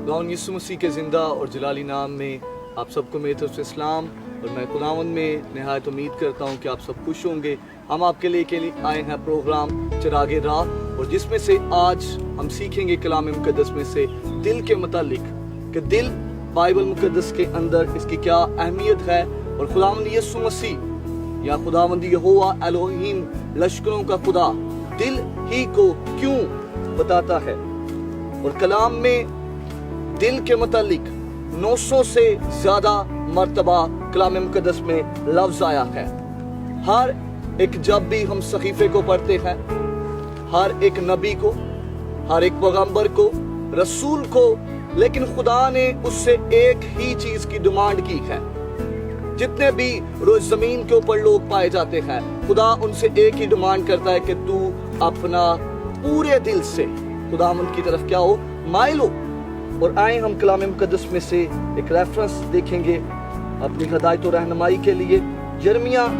खुदावंद यीशु मसीह के ज़िंदा और जलाली नाम में आप सबको मेरी तरफ से इस्लाम। और मैं खुदावंद में नहायत उम्मीद करता हूँ कि आप सब खुश होंगे। हम आपके लिए आए हैं प्रोग्राम चिरागे राह, और जिसमें से आज हम सीखेंगे कलाम मुकद्दस में से दिल के मुतालिक कि दिल बाइबल मुकद्दस के अंदर इसकी क्या अहमियत है, और खुदावंद यीशु मसीह या खुदावंद यहोवा एलोहीम लश्करों का खुदा दिल ही को क्यों बताता है। और कलाम में दिल के मुतालिक 900 से ज्यादा मर्तबा कलाम मुकद्दस में लफ्ज आया है। हर एक जब भी हम सहीफे को पढ़ते हैं, हर एक नबी को, हर एक पैगंबर को, रसूल को, लेकिन खुदा ने उससे एक ही चीज की डिमांड की है। जितने भी रोज जमीन के ऊपर लोग पाए जाते हैं, खुदा उनसे एक ही डिमांड करता है कि तू अपना पूरे दिल से खुदावंद की तरफ क्या हो, माइल हो। और आए हम कलाम मुकद्दस में से एक रेफरेंस देखेंगे अपनी हिदायत और रहनुमाई के लिए। यिर्मयाह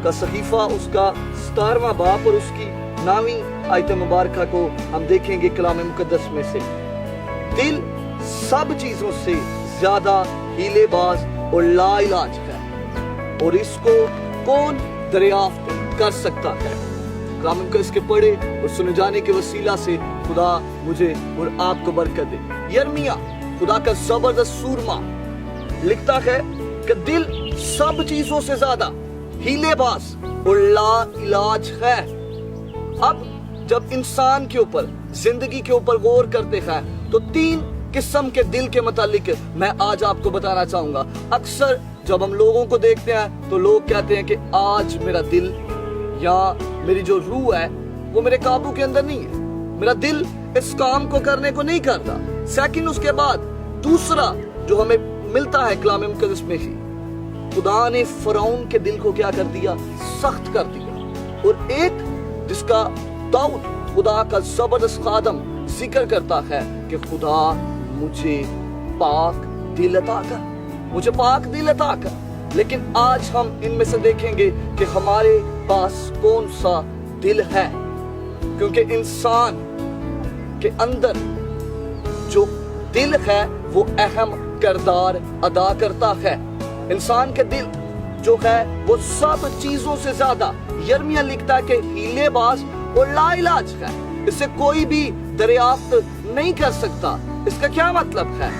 का सहीफा, उसका 17वां बाब और उसकी 9वीं आयत मुबारक को हम देखेंगे कलाम मुकद्दस में से। दिल सब चीजों से ज्यादा हीलेबाज और लाइलाज है, और इसको कौन दरियाफ्त कर सकता है। कलाम मुकद्दस के पढ़े और सुने जाने के वसीला से खुदा मुझे और आपको बरकत दे। यिर्मयाह खुदा का जबरदस्त सूरमा लिखता है कि दिल सब चीजों से ज्यादा हीलेबाज और लाइलाज है। अब जब इंसान के ऊपर, जिंदगी के ऊपर गौर करते हैं, तो 3 किस्म के दिल के मुतालिक मैं आज आपको बताना चाहूंगा। अक्सर जब हम लोगों को देखते हैं तो लोग कहते हैं कि आज मेरा दिल या मेरी जो रूह है वो मेरे काबू के अंदर नहीं है, मेरा दिल इस काम को करने को नहीं करता। सेकंड, उसके बाद दूसरा जो हमें मिलता है कलाम मुकद्दस में ही, खुदा ने फरौन के दिल को क्या कर दिया, सख्त कर दिया। और एक जिसका दाऊद खुदा का जबरदस्त खादम जिक्र करता है कि खुदा मुझे पाक दिल अता कर, मुझे पाक दिल अता कर। लेकिन आज हम इनमें से देखेंगे कि हमारे पास कौन सा दिल है, क्योंकि इंसान के अंदर जो दिल है वो अहम किरदार अदा करता है। इंसान के दिल जो है वो सब चीजों से ज्यादा, यिर्मयाह लिखता है कि हीलेबाज और लाइलाज है, इसे कोई भी दरियाफ्त नहीं कर सकता। इसका क्या मतलब है?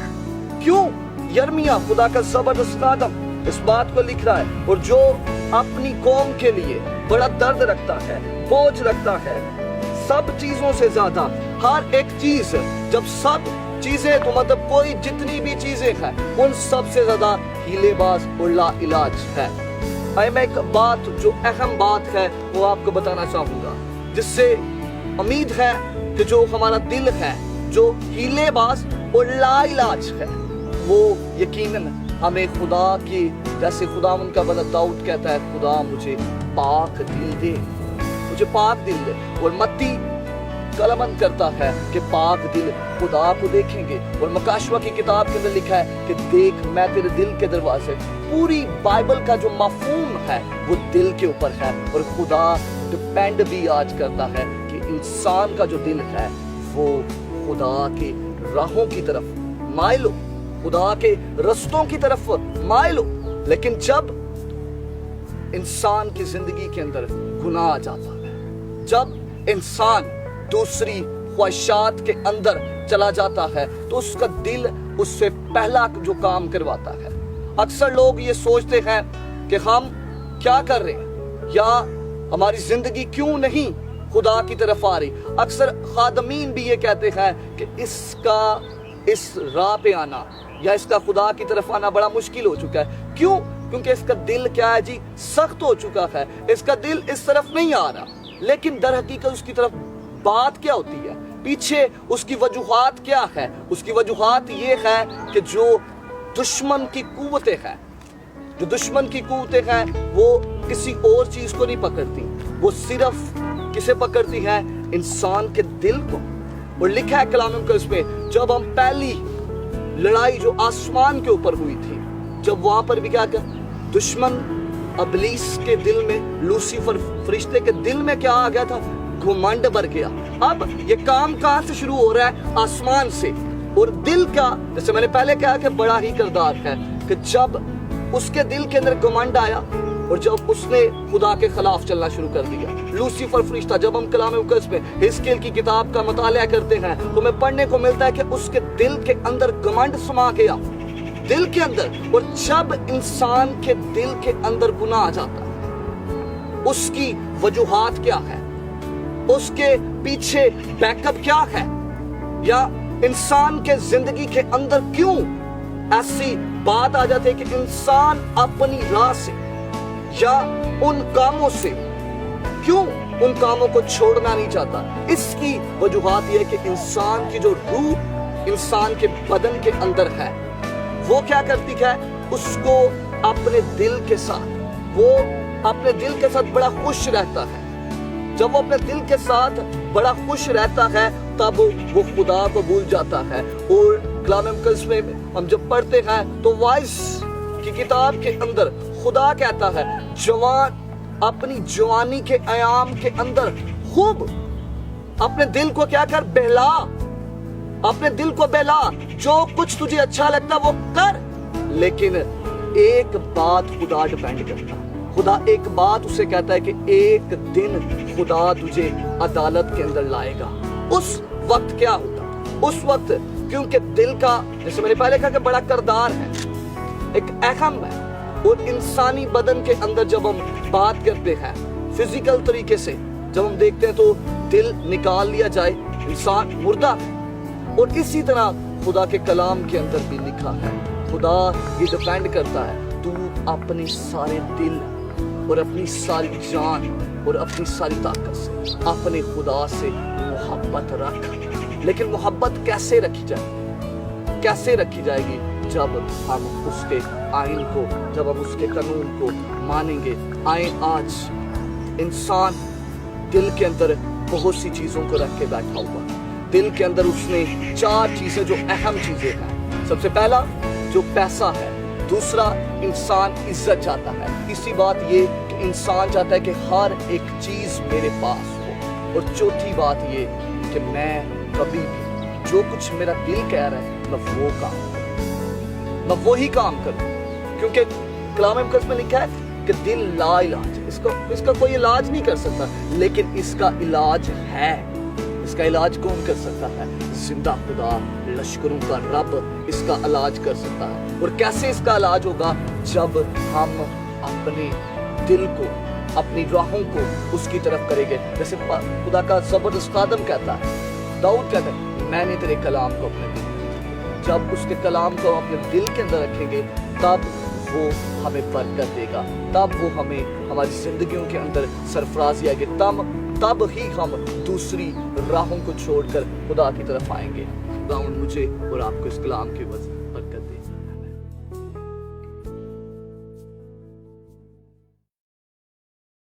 क्यों यिर्मयाह खुदा का जबरदस्त आदम इस बात को लिख रहा है, और जो अपनी कौम के लिए बड़ा दर्द रखता है, बोझ रखता है, सब चीजों से ज्यादा, हर एक चीज, जब सब चीजें तो मतलब कोई जितनी भी चीजें हैं उन सब से ज्यादा हीलेबाज और लाइलाज है। मैं एक बात जो अहम बात है वो आपको बताना चाहूंगा, जिससे उम्मीद है कि जो हमारा दिल है जो हीलेबाज और लाइलाज है, वो यकीनन हमें खुदा की, जैसे खुदा उनका बंदा दाऊद कहता है, खुदा मुझे पाक दिल दे, मुझे पाक दिल दे। और मत्ती कलमंद करता है कि पाक दिल खुदा को देखेंगे। और मकाशवा की किताब के अंदर लिखा है कि देख मैं तेरे दिल के दरवाजे। पूरी बाइबल का जो मफहूम है वो दिल के ऊपर है, और खुदा डिपेंड भी आज करता है कि इंसान का जो दिल है वो खुदा के राहों की तरफ माइल हो, खुदा के रस्तों की तरफ माइल हो। लेकिन जब इंसान की जिंदगी के अंदर गुनाह आ जाता है, जब इंसान दूसरी ख्वाहिशात के अंदर चला जाता है, तो उसका दिल उससे पहला जो काम करवाता है। अक्सर लोग ये सोचते हैं कि हम क्या कर रहे हैं, या हमारी जिंदगी क्यों नहीं खुदा की तरफ आ रही। अक्सर खादमीन भी ये कहते हैं कि इसका इस राह पे आना या इसका खुदा की तरफ आना बड़ा मुश्किल हो चुका है। क्यों? क्योंकि इसका दिल क्या है जी, सख्त हो चुका है, इसका दिल इस तरफ नहीं आ रहा। लेकिन दर हकीकत उसकी तरफ बात क्या होती है, पीछे उसकी वजूहात क्या है? उसकी वजूहात ये है कि जो दुश्मन की कुव्वतें हैं, जो दुश्मन की कुव्वतें हैं वो किसी और चीज को नहीं पकड़ती, वो सिर्फ किसे पकड़ती है, इंसान के दिल को। और लिखा है कलाम मुकद्दस में, जब हम पहली लड़ाई जो आसमान के ऊपर हुई थी, जब वहां पर भी क्या कर दुश्मन इब्लीस के दिल में, लूसीफर फरिश्ते के दिल में क्या आ गया था, घमंड भर गया। अब ये काम कहां से शुरू हो रहा है? आसमान से। اور دل کا جیسے میں نے پہلے کہا کہ بڑا ہی کردار ہے کہ جب اس کے دل کے اندر گھمنڈ آیا اور جب اس نے خدا کے خلاف چلنا شروع کر دیا. لوسیفر فرشتہ, جب ہم کلام مقدس میں حزقیل کی کتاب کا مطالعہ کرتے ہیں تو ہمیں پڑھنے کو ملتا ہے کہ اس کے دل کے اندر گھمنڈ سما گیا, دل کے اندر. اور جب انسان کے دل کے اندر گناہ آ جاتا ہے, اس کی وجوہات کیا ہے, اس کے پیچھے بیک اپ کیا ہے, یا انسان کے زندگی کے اندر کیوں ایسی بات آ جاتی ہے کہ انسان اپنی راہ سے یا ان کاموں سے کیوں ان کاموں کو چھوڑنا نہیں چاہتا. اس کی وجوہات یہ ہے کہ انسان کی جو روح انسان کے بدن کے اندر ہے وہ کیا کرتی ہے, اس کو اپنے دل کے ساتھ بڑا خوش رہتا ہے. جب وہ اپنے دل کے ساتھ بڑا خوش رہتا ہے تب وہ خدا کو بھول جاتا ہے. اور کلام مقدس میں ہم جب پڑھتے ہیں تو وائس کی کتاب کے اندر خدا کہتا ہے جوان اپنی جوانی کے ایام کے اندر خوب اپنے دل کو کیا کر, بہلا, اپنے دل کو بہلا, جو کچھ تجھے اچھا لگتا وہ کر. لیکن ایک بات خدا ڈیپینڈ کرتا ہے, خدا ایک بات اسے کہتا ہے کہ ایک دن خدا تجھے عدالت کے اندر لائے گا. اس وقت کیا ہوتا, اس وقت کیونکہ دل کا جیسے میں نے پہلے کہا کہ بڑا کردار ہے, ایک اہم ہے. اور انسانی بدن کے اندر جب ہم بات کرتے ہیں فزیکل طریقے سے جب ہم دیکھتے ہیں تو دل نکال لیا جائے انسان مردہ ہے. اور اسی طرح خدا کے کلام کے اندر بھی لکھا ہے, خدا یہ ڈیپینڈ کرتا ہے تو اپنی سارے دل اور اپنی ساری جان اور اپنی ساری طاقت سے اپنے خدا سے محبت رکھ. لیکن محبت کیسے رکھی جائے گی جب ہم اس کے آئین کو, جب ہم اس کے قانون کو مانیں گے. آج انسان دل کے اندر بہت سی چیزوں کو رکھ کے بیٹھا ہوا. دل کے اندر اس نے 4 چیزیں جو اہم چیزیں ہیں. سب سے پہلا جو پیسہ ہے, دوسرا انسان عزت چاہتا ہے, تیسری بات یہ کہ انسان چاہتا ہے کہ ہر ایک چیز میرے پاس ہو, اور چوتھی بات یہ کہ میں کبھی بھی جو کچھ میرا دل کہہ رہا ہے میں وہی کام کروں. کیونکہ کلام مقدس میں لکھا ہے کہ دل لا علاج ہے, اس کا کوئی علاج نہیں کر سکتا, لیکن اس کا علاج ہے. اس کا علاج کون کر سکتا ہے؟ زندہ خدا, لشکروں کا رب اس کا علاج کر سکتا ہے. اور کیسے اس کا علاج ہوگا؟ جب ہم اپنے دل کو, اپنی راہوں کو اس کی طرف کریں گے. جیسے خدا کا زبردست خادم کہتا ہے, داؤد کہتا ہے میں نے تیرے کلام کو اپنے دل. جب اس کے کلام کو اپنے دل کے اندر رکھیں گے تب وہ ہمیں برکت دے گا, تب وہ ہمیں ہماری زندگیوں کے اندر سرفرازی آئے گی, تب ہی ہم دوسری راہوں کو چھوڑ کر خدا کی طرف آئیں گے. خداوند مجھے اور آپ کو اس کلام کی وجہ برکت دے.